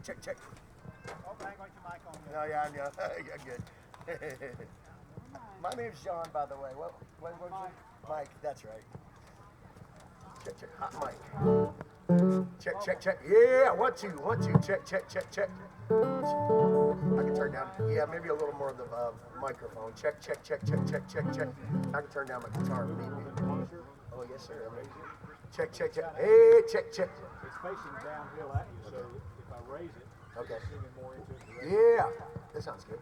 check. Oh, I ain't got your mic on yet. No, yeah, I know. Yeah, good. My name's John, by the way. What was it? Mike, that's right. Check. Hot mic. Check. Yeah, 1, 2, 1, 2. Check. I can turn down. Yeah, maybe a little more of the microphone. Check. I can turn down my guitar if need be. Oh, yes, sir. Check. Hey, check. It's facing downhill at you, so if I raise it, okay. it's swinging more into it. Yeah, that sounds good.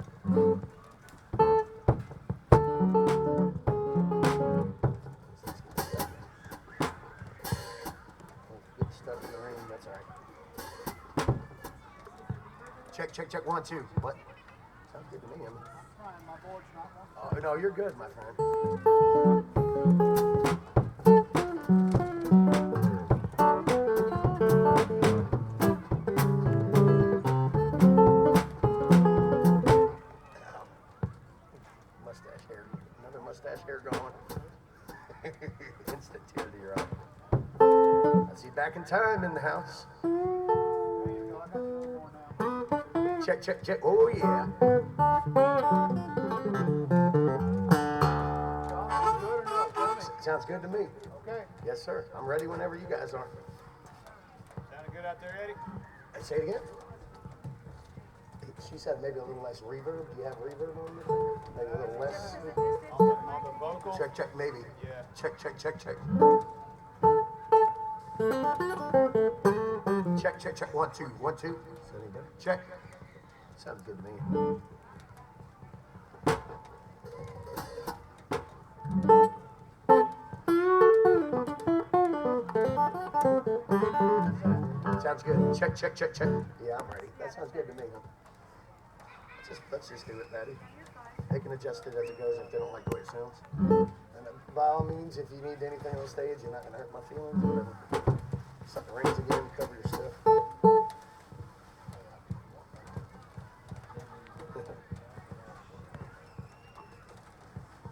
Get stuck in the rain, that's all right. Check. 1, 2. What? Sounds good to me. My board's not one. Oh, no, you're good, my friend. Mustache hair going. Instant tear to your eye. I see back in time in the house. Check. Oh, yeah. Sounds good to me. Okay. Yes, sir. I'm ready whenever you guys are. Sounding good out there, Eddie? Say it again. She said maybe a little less reverb. Do you have reverb on your finger? Maybe a little less. On the vocal? Check, maybe. Yeah. Check. Check. 1, 2. Check. Sounds good to me. Sounds good. Check. Yeah, I'm ready. That sounds good to me. Let's just do it, Patty. They can adjust it as it goes if they don't like the way it sounds. And by all means, if you need anything on stage, you're not going to hurt my feelings or whatever. If something rains again, cover your stuff.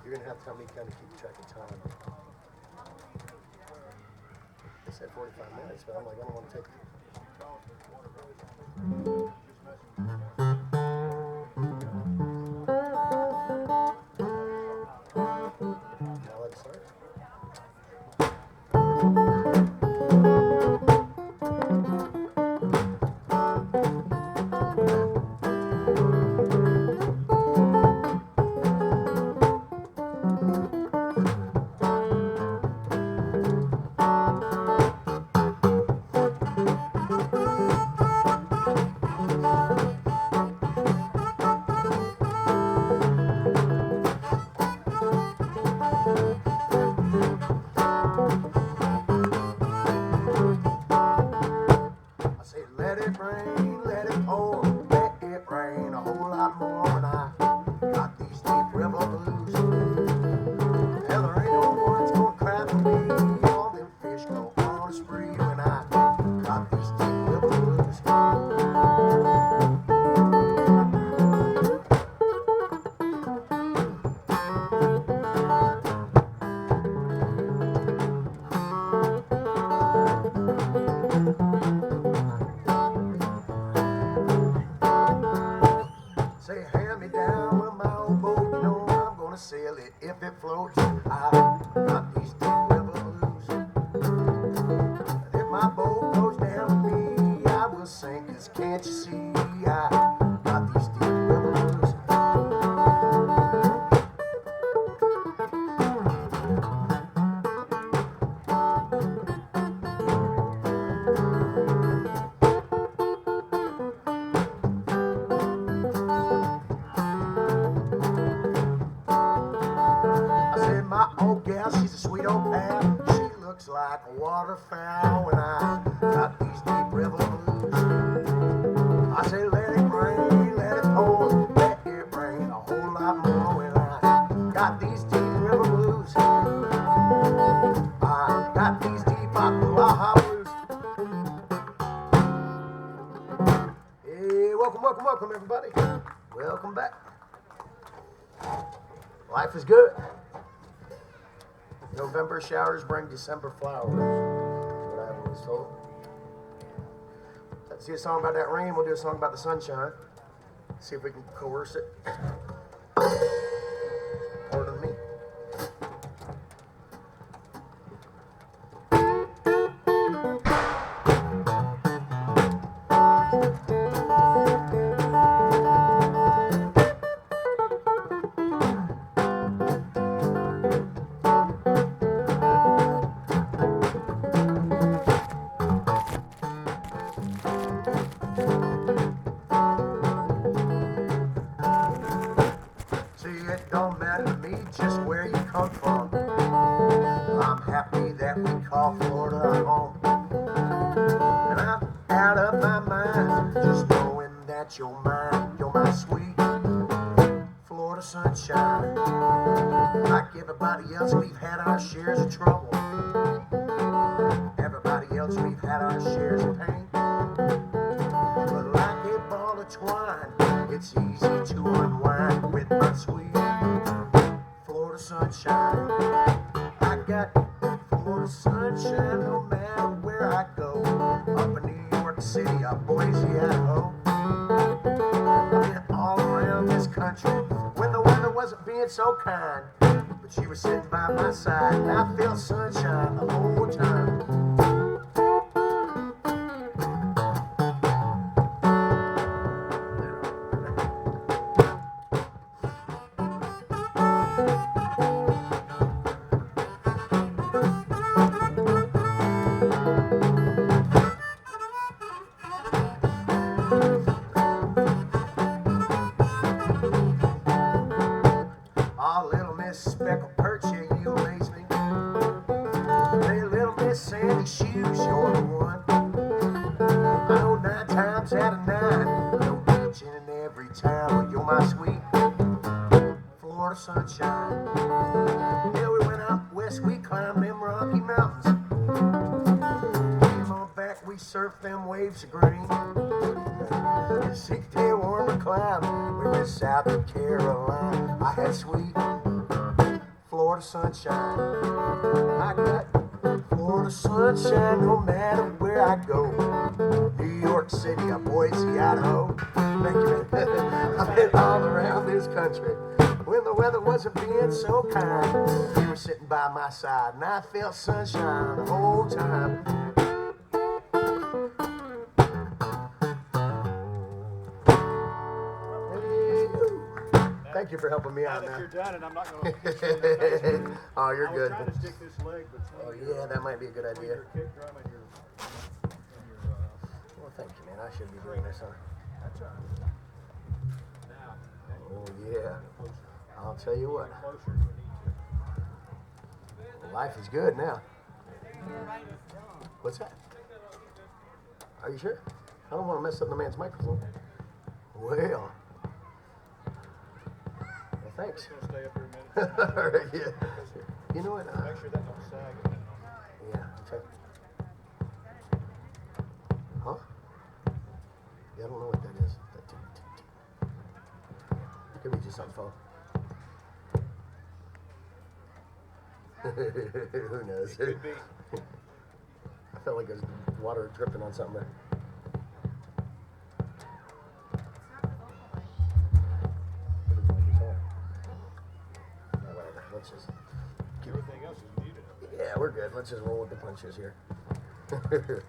You're going to have to help me kind of keep track of time. They said 45 minutes, but I'm like, I don't want to take... Welcome, everybody. Welcome back. Life is good. November showers bring December flowers. That's what I was told. See a song about that rain, we'll do a song about the sunshine. See if we can coerce it. Pardon me. It don't matter to me just where you come from. I'm happy that we call Florida our home. And I'm out of my mind just knowing that you're mine. You're my sweet Florida sunshine. Like everybody else, we've had our shares of trouble. Everybody else, we've had our shares of pain. But like a ball of twine, it's easy to unwind with my sweet Florida sunshine. I got Florida sunshine no matter where I go. Up in New York City, up Boise, Idaho. I've been all around this country when the weather wasn't being so kind. But she was sitting by my side and I felt sunshine the whole time. Oh, little Miss Speckled Perch, yeah, you amaze me. Hey, little Miss Sandy Shoes, you're the one. I know 9 times out of 9, you're each and every time. Well, you're my sweet Florida sunshine. Yeah, we went out west, we climbed them Rocky Mountains. Came on back, we surfed them waves of green. It's 6-day warmer climb. We were in South Carolina. I had sweet Florida sunshine. I got Florida sunshine no matter where I go. New York City, or Boise, Idaho. Thank you, man. I've been all around this country when the weather wasn't being so kind. You were sitting by my side and I felt sunshine the whole time. Thank you for helping me out now. now. That you're done, and I'm not going to. Oh, you're good. I was trying to stick this leg between. Oh yeah, that might be a good idea. Your kick drum and your. Well, thank you, man. I should be doing this, huh? That's all right. Now. Oh yeah. I'll tell you what. Closer if we need to. Life is good now. What's that? Are you sure? I don't want to mess up the man's microphone. Well. Thanks. Just gonna stay up here a minute. All right, yeah. You know what? Make sure that don't sag. Yeah, okay. Huh? Yeah, I don't know what that is. Could be just something fun. Who knows? It could be. I felt like there was water dripping on something there. Let's just keep Everything else is muted. Yeah, we're good. Let's just roll with the punches here. It's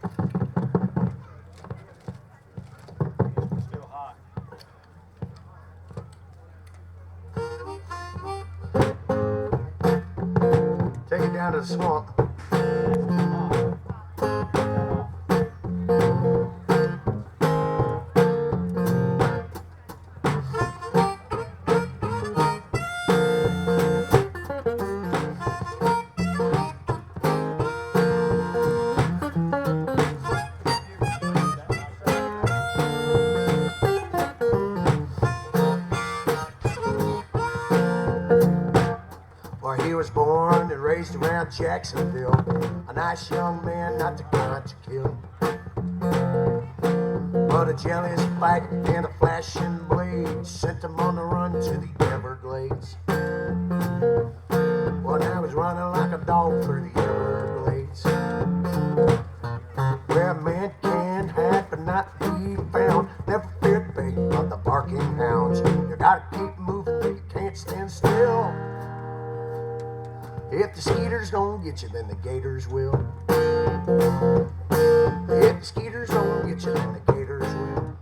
still hot. Take it down to the swamp. He was born and raised around Jacksonville, a nice young man, not the kind to kill, but a jealous fight and a flashing blade sent him on the run to the Everglades. Well, now he's running like a dog through the Everglades, where a man can hide but not be be found. Never fear the bait of the barking hounds. You gotta keep moving, but you can't stand still. If the skeeters don't get you, then the gators will. If the skeeters don't get you, then the gators will.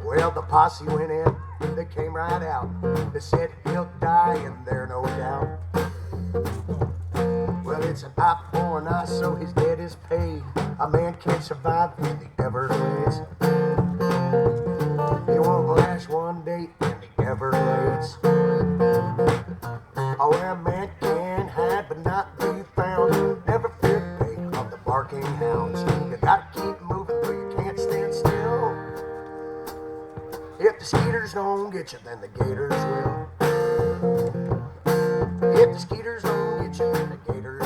Well, the posse went in, they came right out. They said he'll die, and there no doubt. Well, it's an eye for an eye, so his debt is paid. A man can't survive in the Everglades. He won't last one day in the Everglades. Oh, where a man can hide but not be found. Never fear the fate of the barking hounds. You gotta keep moving, but you can't stand still. If the skeeters don't get you, then the gators will. If the skeeters don't get you, then the gators will.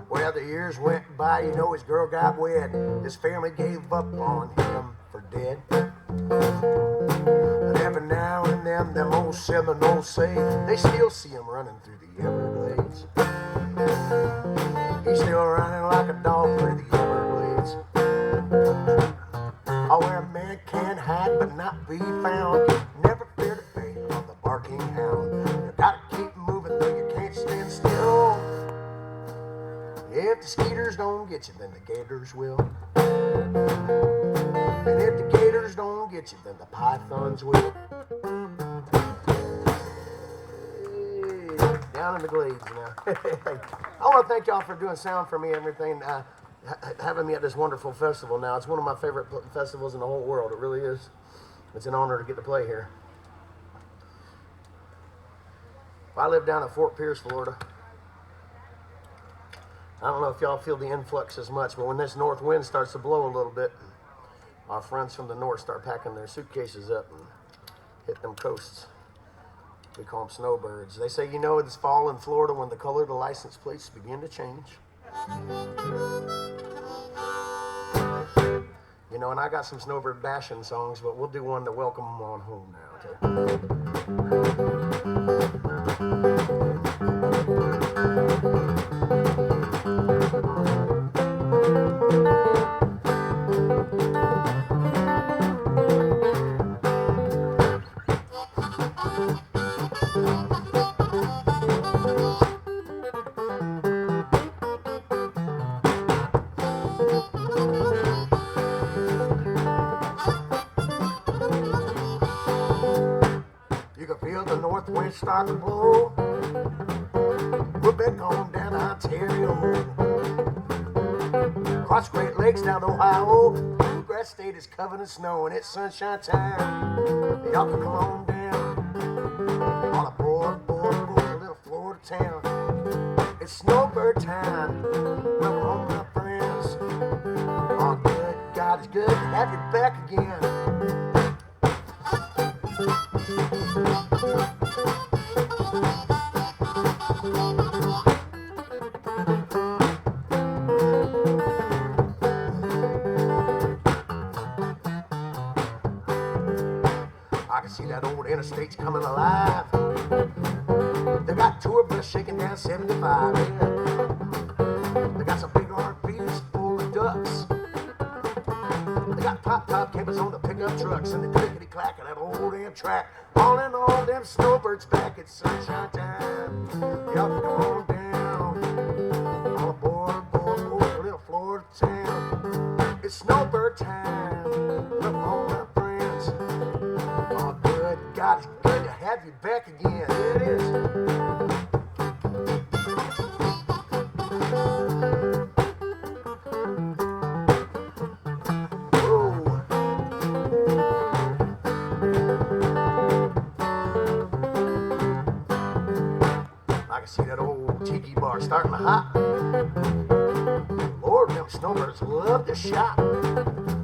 Well, the years went by, you know his girl got wed. His family gave up on him for dead. But every now and then, them old Seminoles say they still see him running through the Everglades. He's still running like a dog through the Everglades. Oh, where a man can hide but not be found. Never fear the fate of the barking hound. You gotta keep moving, though you can't stand still. If the skeeters don't get you, then the gators will. And if the gators don't get you, then the pythons will. Hey, down in the glades now. I want to thank y'all for doing sound for me and everything. Having me at this wonderful festival now. It's one of my favorite festivals in the whole world. It really is. It's an honor to get to play here. I live down at Fort Pierce, Florida. I don't know if y'all feel the influx as much, but when this north wind starts to blow a little bit, our friends from the north start packing their suitcases up and hit them coasts. We call them snowbirds. They say, you know, it's fall in Florida when the color of the license plates begin to change. You know, and I got some snowbird bashing songs, but we'll do one to welcome them on home now, too. You can feel the north wind start to blow. We're back on down Ontario. Across Great Lakes down to Ohio. Bluegrass State is covered in snow and it's sunshine time. Y'all can come on down. All aboard, a little Florida town. It's snowbird time. Welcome home, my friends. Oh, good God, it's good to have you back again. I can see that old interstate's coming alive. They got tour bus shaking down 75. Yeah. They got some big RVs full of ducks. They got pop-top campers on the pickup trucks and the clickety-clack of that old damn track. All in all, them snowbirds back, it's sunshine time. Y'all can come on down. All aboard, a little Florida town. It's snowbird time. Come on, my friends. Oh, good God, it's good to have you back again. Here it is. Whoa. can see that old tiki bar starting to hop. Lord, them snowbirds love to shop.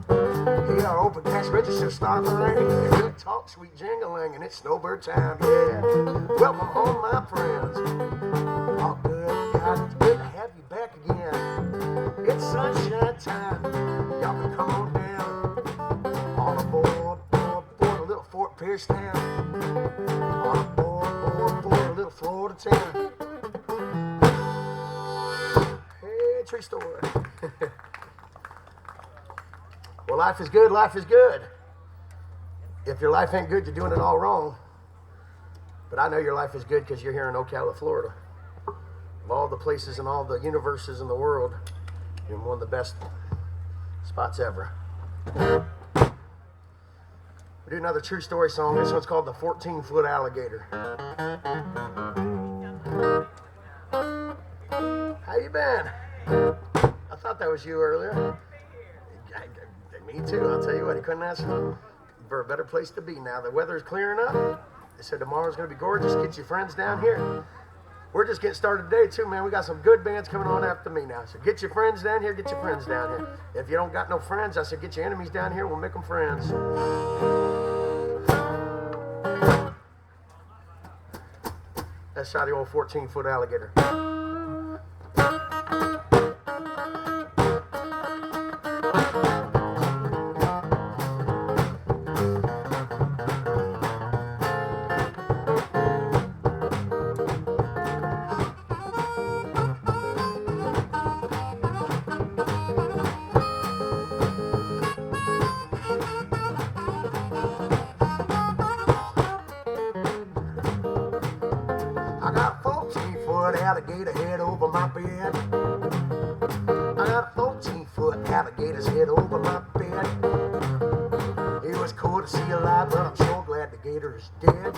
Hey, our open cash register starting to ring. Good talk, sweet jingling, and it's snowbird time, yeah. Welcome home, my friends. Oh, good God, it's good to have you back again. It's sunshine time. Y'all can come on down. All aboard, aboard a little Fort Pierce town. All aboard, aboard a little Florida town. Hey, tree store. Well, life is good, life is good. If your life ain't good, you're doing it all wrong. But I know your life is good because you're here in Ocala, Florida. Of all the places and all the universes in the world, you're in one of the best spots ever. We do another true story song. This one's called The 14-Foot Alligator. How you been? I thought that was you earlier. Me too. I'll tell you what, you couldn't ask for a better place to be now. The weather's clearing up. They said tomorrow's going to be gorgeous. Get your friends down here. We're just getting started today too, man. We got some good bands coming on after me now. So get your friends down here. Get your friends down here. If you don't got no friends, I said get your enemies down here. We'll make them friends. That's shot the old 14-foot alligator. I got a 14-foot alligator head over my bed. I got a 14-foot alligator's head over my bed. It was cool to see you alive, but I'm sure glad the gator is dead.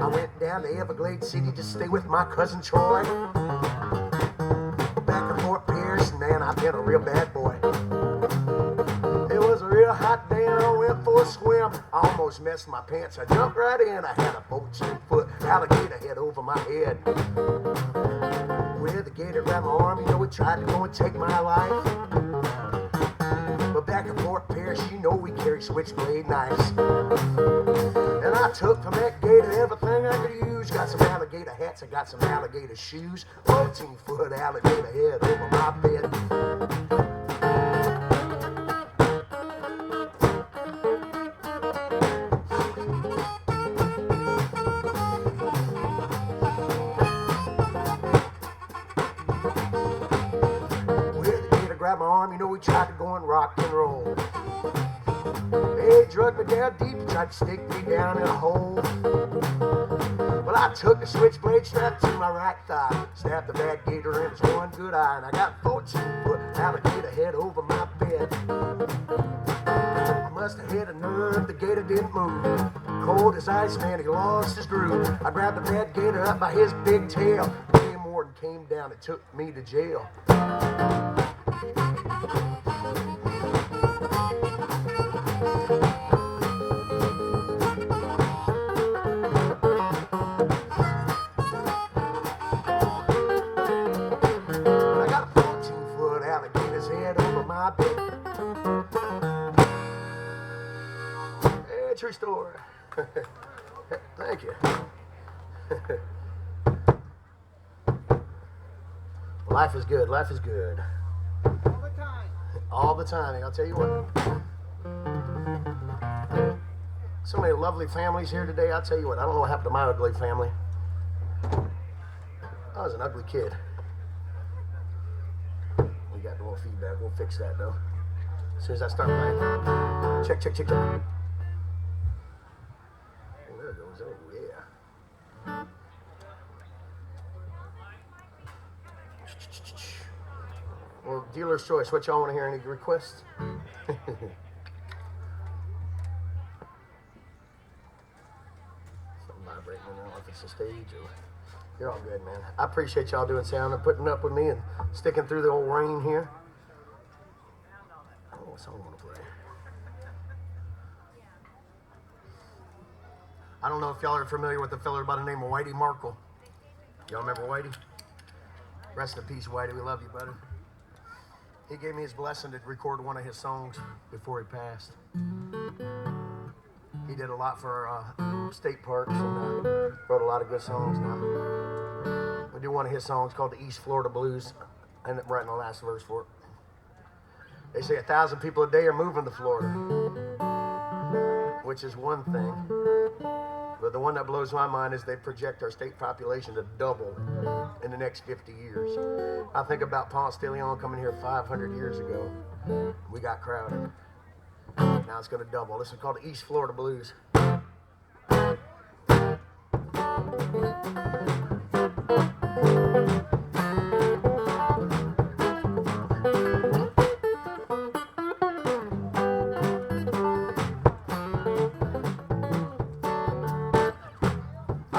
I went down to Everglades City to stay with my cousin Troy. Back in Fort Pierce, man, I've been a real bad boy. It was a real hot day and I went for a swim. I almost messed my pants. I jumped right in. I had a 14-foot alligator head over my head. Well, the gator grabbed my arm, you know, he tried to go and take my life. But back in Fort Pierce, you know we carry switchblade knives. And I took from that gator everything I could use. Got some alligator hats, I got some alligator shoes. 14-foot alligator head over my bed. Grabbed my arm, you know, he tried to go and rock and roll. He drugged me down deep, tried to stick me down in a hole. Well, I took the switchblade strapped to my right thigh, stabbed the bad gator in his one good eye, and I got 14-foot alligator head over my bed. I must have hit a nerve, the gator didn't move. Cold as ice, man, he lost his groove. I grabbed the bad gator up by his big tail. Jim Morton came down and took me to jail. Hey, tree store. Thank you. Life is good. Life is good. All the time. All the time. I'll tell you what. So many lovely families here today. I'll tell you what. I don't know what happened to my ugly family. I was an ugly kid. We got no feedback. We'll fix that though. As soon as I start playing. Check, check, check, check. Oh, there it goes. Oh, yeah. Well, dealer's choice. What y'all want to hear? Any requests? Something vibrating. I don't know if it's the stage or... You're all good, man. I appreciate y'all doing sound and putting up with me and sticking through the old rain here. Oh, what song I want to play? I don't know if y'all are familiar with a fella by the name of Whitey Markle. Y'all remember Whitey? Rest in peace, Whitey. We love you, buddy. He gave me his blessing to record one of his songs before he passed. He did a lot for state parks and wrote a lot of good songs. Now, we do one of his songs called the East Florida Blues. I ended up writing the last verse for it. They say 1,000 people a day are moving to Florida, which is one thing. But the one that blows my mind is they project our state population to double in the next 50 years. I think about Ponce de Leon coming here 500 years ago. We got crowded. Now it's going to double. This is called the East Florida Blues.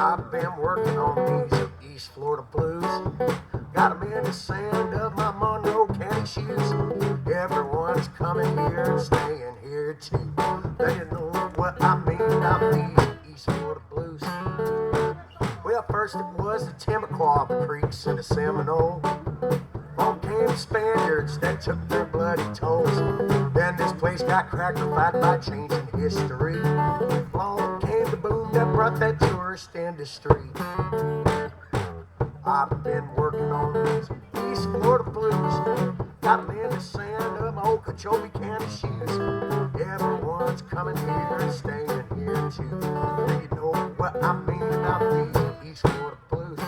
I've been working on these East Florida blues. Got them in the sand of my Monroe County shoes. Everyone's coming here and staying here too. They know what I mean about these East Florida blues. Well, first it was the Timaquah, the creeks and the Seminole. On came the Spaniards that took their bloody tolls. Then this place got crackified by changing history. Along came the boom that brought that tourist industry. I've been working on these East Florida blues. Got them in the sand of my Okeechobee County shoes. Everyone's coming here and staying here too. You know what I mean about these East Florida blues.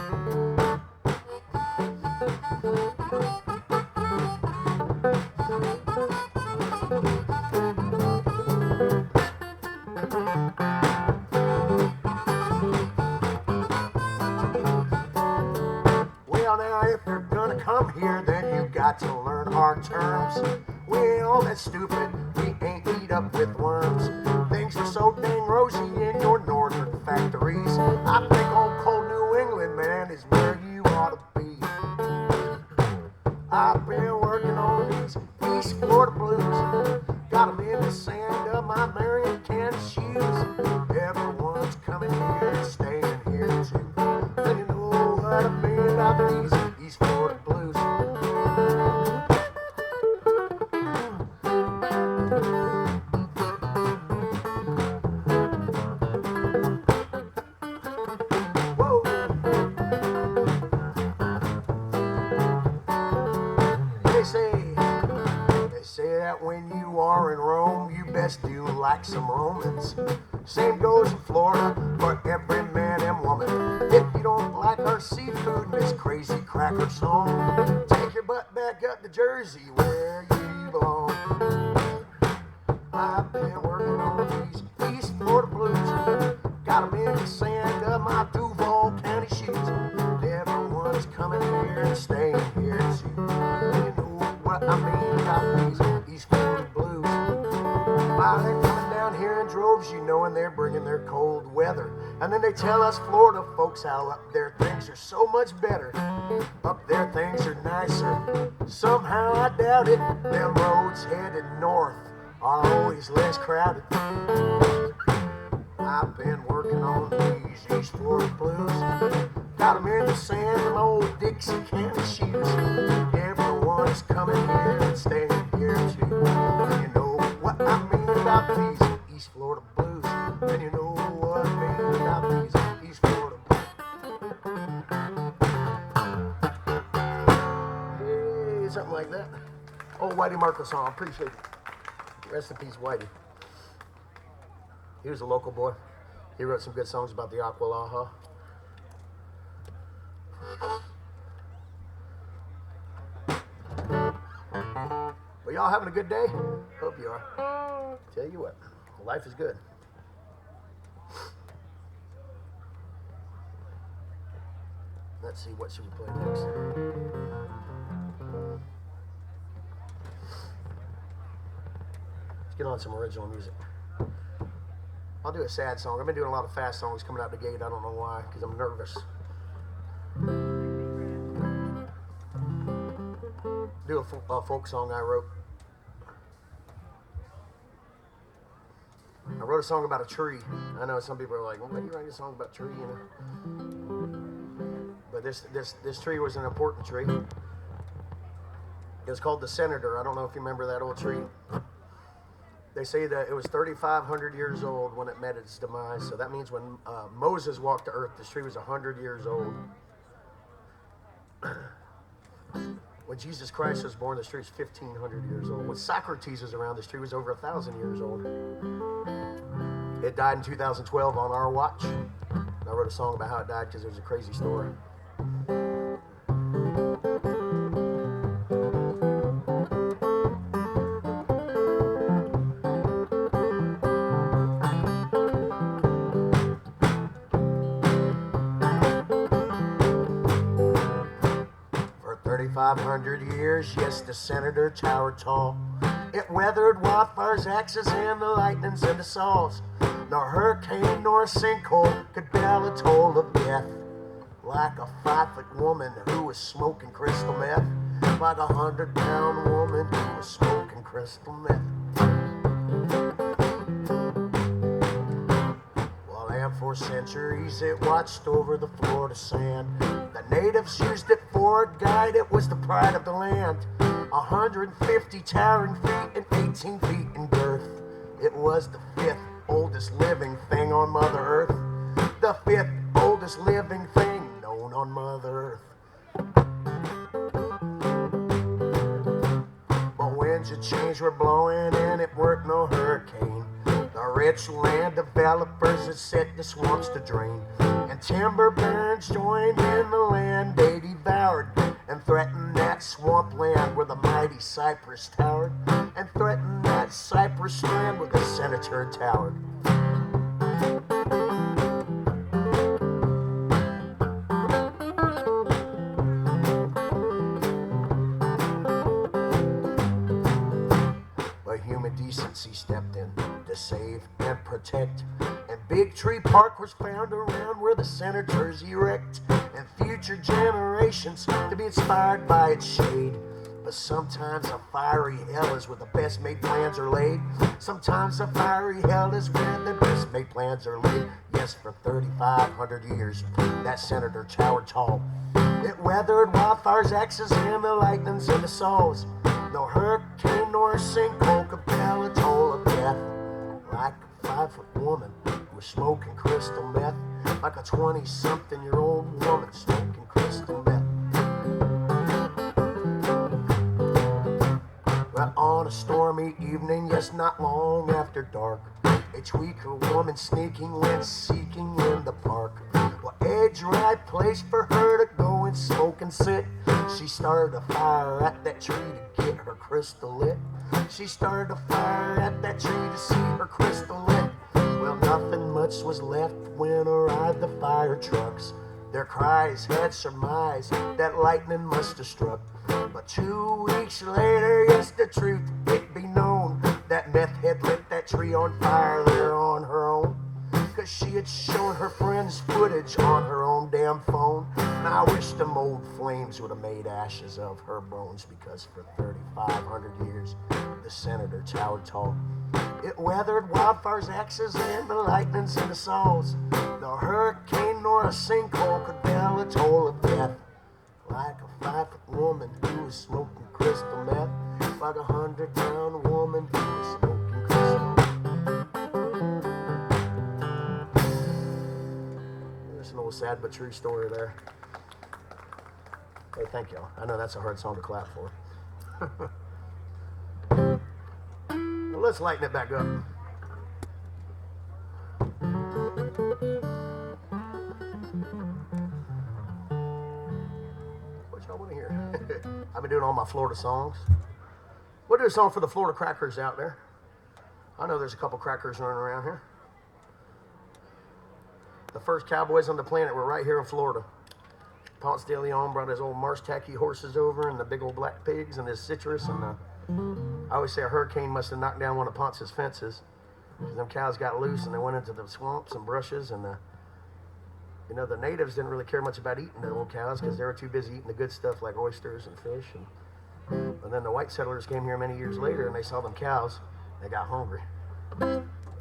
Well, now if you're gonna come here, then you got to learn our terms. We ain't all that stupid, we ain't eat up with worms. Things are so dang rosy in your northern factories. I think old cold New England, man, is where you ought to be. I've been working on these East Florida blues. Got them in the sand of my Marion County shoes. Everyone's coming here and staying here too. And you know what I mean about these East Florida blues. Whoa. They say that when you are in Rome, you best do like some Romans. Same goes in Florida for every man and woman. If you don't like our seafood and this crazy cracker song, take your butt back up to Jersey where you belong. I've been working on these East Florida blues. Got them in the sand of my Duval County shoes. Everyone's coming here and staying here too. You know what I mean about these East Florida blues. While they're coming down here in droves, you know, and they're bringing their cold weather. And then they tell us Florida folks how up there things are so much better. Up there things are nicer. Somehow I doubt it. Them roads headed north are always less crowded. I've been working on these East Florida blues. Got them in the sand of my old Dixie County shoes. Everyone's coming here and staying here too. You know what I mean about these East Florida blues. And you know what I mean about these East Florida blues. Hey, something like that. Oh, Whitey Marco song. Appreciate it. Rest in peace, Whitey. He was a local boy. He wrote some good songs about the Ocala. Well, y'all having a good day? Hope you are. Tell you what, life is good. Let's see, what should we play next? Let's get on some original music. I'll do a sad song. I've been doing a lot of fast songs coming out the gate. I don't know why, because I'm nervous. Do a folk song I wrote. I wrote a song about a tree. I know some people are like, well, why do you write a song about a tree, you know? But But this tree was an important tree. It was called the Senator. I don't know if you remember that old tree. They say that it was 3,500 years old when it met its demise. So that means when Moses walked the earth, this tree was 100 years old. When Jesus Christ was born, this tree was 1,500 years old. When Socrates was around, this tree was over 1,000 years old. It died in 2012 on our watch. I wrote a song about how it died because it was a crazy story. For 3,500 years, yes, the Senator towered tall. It weathered wildfires, axes, and the lightnings and the saws. Nor hurricane nor a sinkhole could bell a toll of death. Like a 5-foot woman who was smoking crystal meth. Like a 100-pound woman who was smoking crystal meth. Well, and for centuries it watched over the Florida sand. The natives used it for a guide, it was the pride of the land. 150 towering feet and 18 feet in girth. It was the 5th oldest living thing on Mother Earth. The 5th oldest living thing known on Mother Earth. But winds of change were blowing and it weren't no hurricane. The rich land developers had set the swamps to drain. And timber barons joined in the land they devoured. And threatened that swampland where the mighty cypress towered. And threatened that cypress land where the Senator towered. But human decency stepped in to save and protect. And Big Tree Park was found around where the Senators erect. And future generations to be inspired by its shade. But sometimes a fiery hell is where the best made plans are laid. Sometimes a fiery hell is where the best made plans are laid. Yes, for 3,500 years, that Senator towered tall. It weathered wildfires, axes, and the lightnings and the saws. No hurricane nor a sinkhole could bell a toll of death. Like a 5-foot woman who was smoking crystal meth. Like a 20-something-year-old woman smoking crystal meth. Well, on a stormy evening, yes, not long after dark, a tweaker woman sneaking went seeking in the park. Well, edge right place for her to go and smoke and sit. She started a fire at that tree to get her crystal lit. She started a fire at that tree to see her crystal lit. Well, nothing much was left when arrived the fire trucks. Their cries had surmised that lightning must have struck. But 2 weeks later, yes, the truth it be known that meth had lit that tree on fire there on her own. 'Cause she had shown her friends footage on her own damn phone. And I wish them old flames would have made ashes of her bones. Because for 3,500 years, the Senator towered tall. It weathered wildfires, axes, and the lightnings and the saws. No hurricane nor a sinkhole could bell a toll of death. Like a 5-foot woman who was smoking crystal meth. Like a 100-pound woman who was smoking crystal meth. There's an old sad but true story there. Hey, thank y'all. I know that's a hard song to clap for. Well, let's lighten it back up. What y'all want to hear? I've been doing all my Florida songs. We'll do a song for the Florida crackers out there. I know there's a couple crackers running around here. The first cowboys on the planet were right here in Florida. Ponce de Leon brought his old marsh tacky horses over and the big old black pigs and his citrus. And I always say a hurricane must have knocked down one of Ponce's fences. Because them cows got loose and they went into the swamps and brushes. And, the natives didn't really care much about eating the old cows because they were too busy eating the good stuff like oysters and fish. And then the white settlers came here many years later and they saw them cows. They got hungry.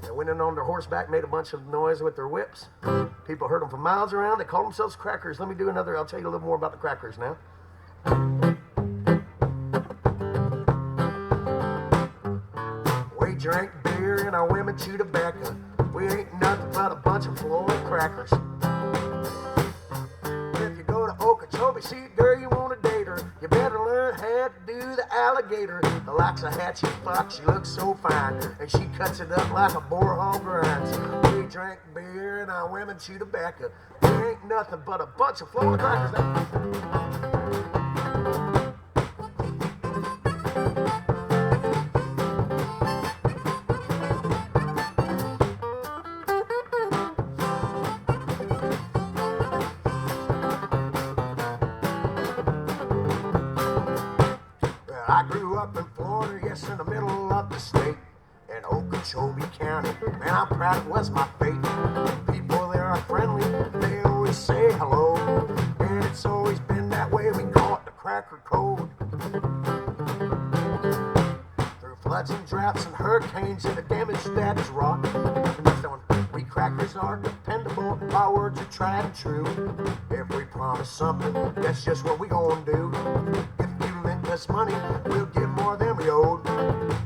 They went in on their horseback, made a bunch of noise with their whips. People heard them from miles around. They called themselves crackers. Let me do another. I'll tell you a little more about the crackers now. We drank beer and our women chewed tobacco. We ain't nothing but a bunch of Floyd crackers. If you go to Okeechobee, see a girl you want to date her, you better learn how to do the alligator. The likes of Hatchie Fox, she looks so fine, and she cuts it up like a boar hog grinds. We drank beer and our women chew tobacco. We ain't nothing but a bunch of Florida crackers. I grew up in Florida, yes, in the middle of the state, in Okeechobee County. Man, I'm proud it was my fate. People there are friendly, they always say hello, and it's always been that way. We call it the cracker code. Through floods and droughts and hurricanes and the damage that is wrought, we crackers are dependable, our words are tried and true. If we promise something, that's just what we gon' do. If you lend us money, we'll give more than we owed.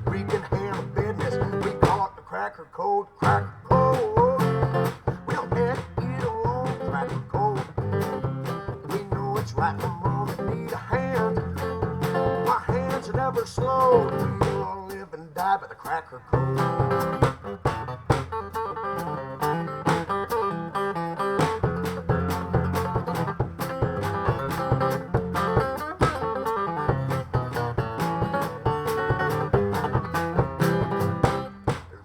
We can handle business, we call it the cracker code. Cracker code. We don't have to get along, cracker code. We know it's right from wrong and need a hand. Our hands are never slow. We all live and die by the cracker code.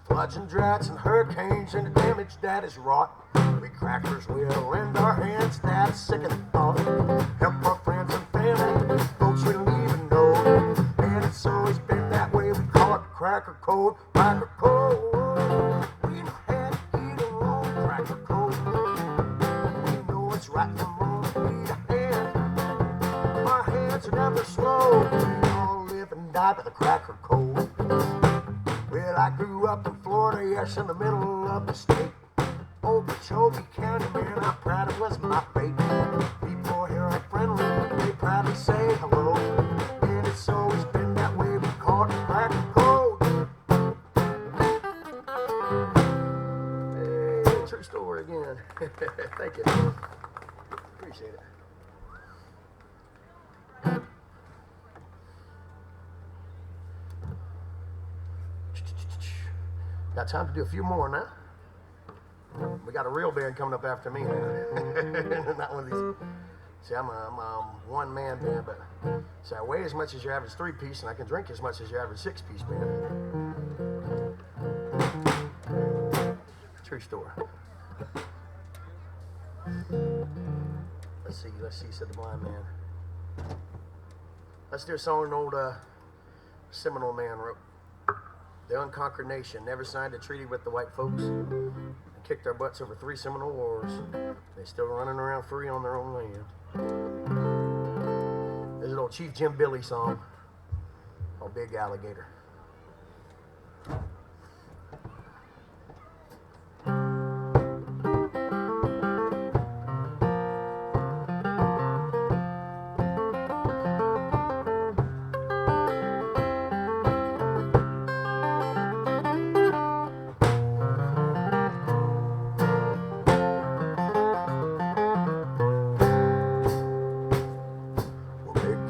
Floods and droughts and hurricanes and the damage that is wrought, we crackers will lend our hands. That's sick of the thought. Help our friends and family, folks we don't even know. And it's always been that way. We call it the cracker code. Cracker code. We know how to get along. Cracker code. We know it's right from wrong. We need a hand. Our hands are never slow. We all live and die by the cracker code. Well, I grew up in Florida, yes, in the middle of the state. Okeechobee County, man, I'm proud it was my fate. People here are friendly, they proudly say hello. And it's always been that way, we call it the cracker code. Hey, true story again. Thank you. Appreciate it. Got time to do a few more now. We got a real band coming up after me now. Not one of these. See, I'm a one-man band, but see, I weigh as much as your average 3-piece, and I can drink as much as your average 6-piece band. True story. Let's see, said the blind man. Let's do a song an old Seminole man wrote. The unconquered nation never signed a treaty with the white folks and kicked our butts over 3 Seminole wars. They're still running around free on their own land. There's an old Chief Jim Billy song called Big Alligator.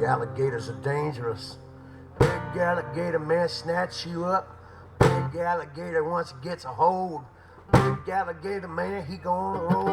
Alligators are dangerous. Big alligator man snatch you up. Big alligator once he gets a hold. Big alligator man, he gonna roll.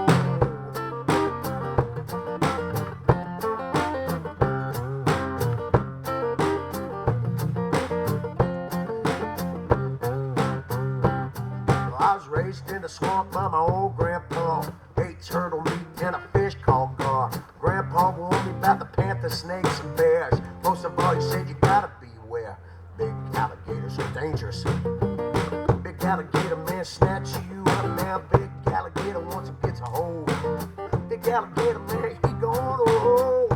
Well, I was raised in the swamp by my old grandpa. Ate turtle meat and a fish called gar. Grandpa warned me about the panther, snakes, and bears. Most of all, he said you gotta beware. Big alligators are dangerous. Big alligator man snatch you up now. Big alligator once he gets a hold. Big alligator man, he gonna roll.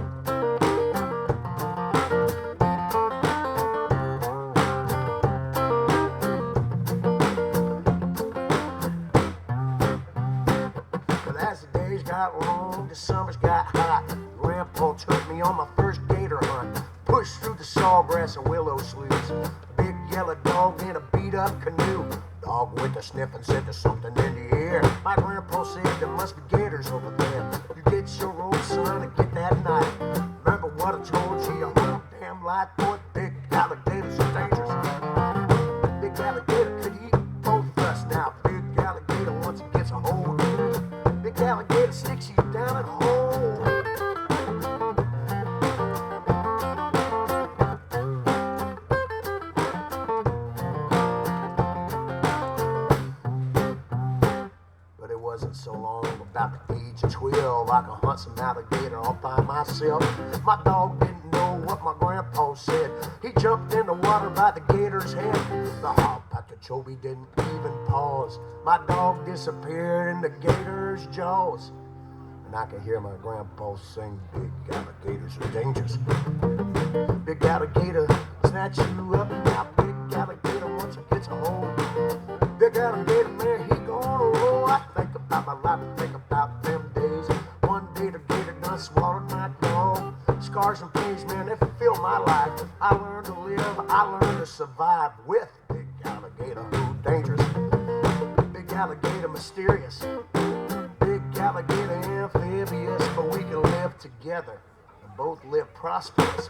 days got long, the summers got hot. Grandpa took me on my first gator hunt. Pushed through the sawgrass and willow sloughs. Big yellow dog in a beat-up canoe. Dog went to sniff and said there's something in the air. My grandpa said there must be gators over there. You get your old son and get that knife. Remember what I told you? A whole damn light, boy. Big alligators are dangerous. Big alligator could eat both of us now. Big alligator once it gets a hold. Big alligator sticks you down in a hole. Wasn't so long, about the age of 12, I could hunt some alligator all by myself. My dog didn't know what my grandpa said. He jumped in the water by the gator's head. The hog Pacachobi didn't even pause. My dog disappeared in the gator's jaws. And I could hear my grandpa sing, big alligators are dangerous. Big alligator snatch you up. Now big alligator once it gets a hold. Big alligator, man, he gonna roll. I think about my life and think about them days. One day the gator done swallowed my dog. Scars and pains, man, they fill my life. I learned to live, I learned to survive with big alligator, who dangerous. Big alligator mysterious. Big alligator amphibious, but we can live together and both live prosperous.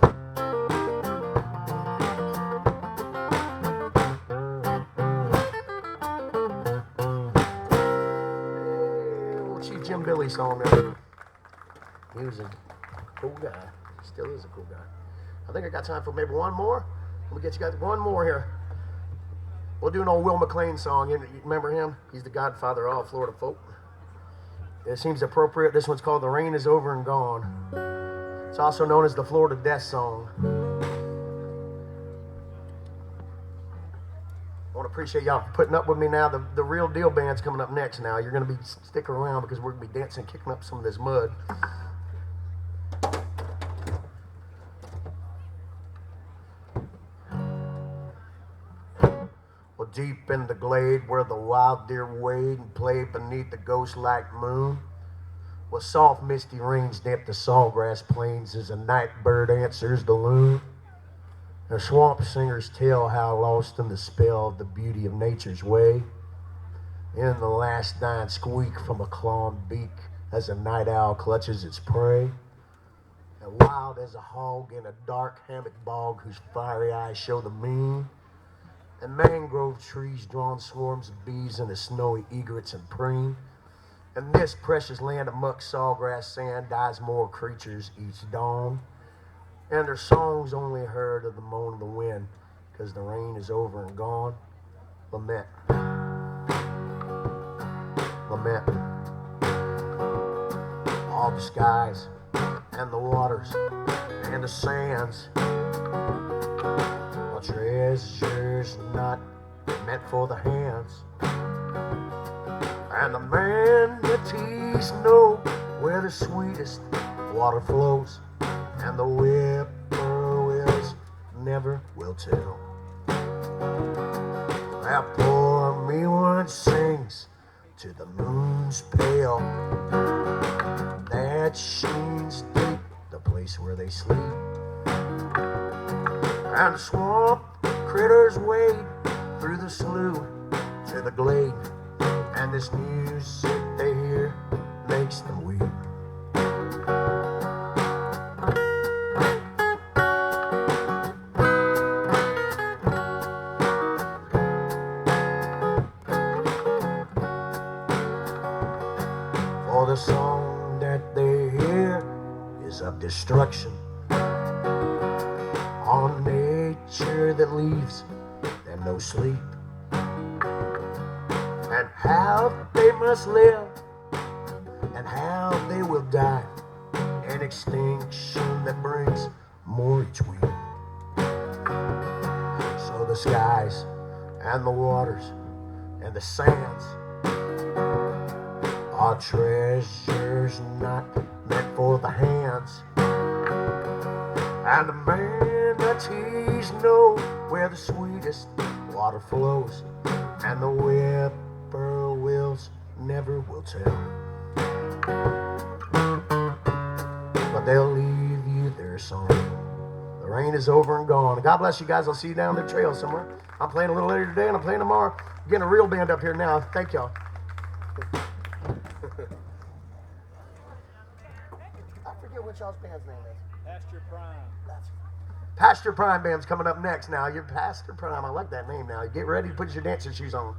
Jim Billy song there. He was a cool guy. Still is a cool guy. I think I got time for maybe one more. Let me get you guys one more here. We'll do an old Will McLean song. You remember him? He's the godfather of all Florida folk. It seems appropriate. This one's called The Rain Is Over and Gone. It's also known as the Florida Death Song. I want to appreciate y'all for putting up with me now. The real deal band's coming up next now. You're going to be sticking around because we're going to be dancing, kicking up some of this mud. Well, deep in the glade where the wild deer wade and play beneath the ghost-like moon, well, soft misty rains damp the sawgrass plains as a night bird answers the loon. The swamp singers tell how lost in the spell of the beauty of nature's way. In the last dying squeak from a clawed beak as a night owl clutches its prey. And wild as a hog in a dark hammock bog whose fiery eyes show the mean. And mangrove trees drawn swarms of bees into snowy egrets and preen. And this precious land of muck sawgrass sand dies more creatures each dawn. And their songs only heard of the moan of the wind, 'cause the rain is over and gone. Lament. Lament. All the skies and the waters and the sands are treasures not meant for the hands. And the manatees know where the sweetest water flows. And the whippoorwills never will tell. That poor me one sings to the moon's pale. That sheen's deep, the place where they sleep. And the swamp critters wade through the slough to the glade. And this music they hear makes them weep. For the song that they hear is of destruction on nature that leaves them no sleep. And how they must live, and how they will die, an extinction that brings more each week. So the skies and the waters and the sands are treasures not meant for the hands. And the manatees know where the sweetest water flows, and the whippoorwills never will tell. but they'll leave you their song. The rain is over and gone. God bless you guys. I'll see you down the trail somewhere. I'm playing a little later today, and I'm playing tomorrow. Getting a real band up here now. Thank y'all. I forget what y'all's band's name is. Pasture Prime. Pastor Prime band's coming up next now. You're Pastor Prime. I like that name now. Get ready to put your dancing shoes on.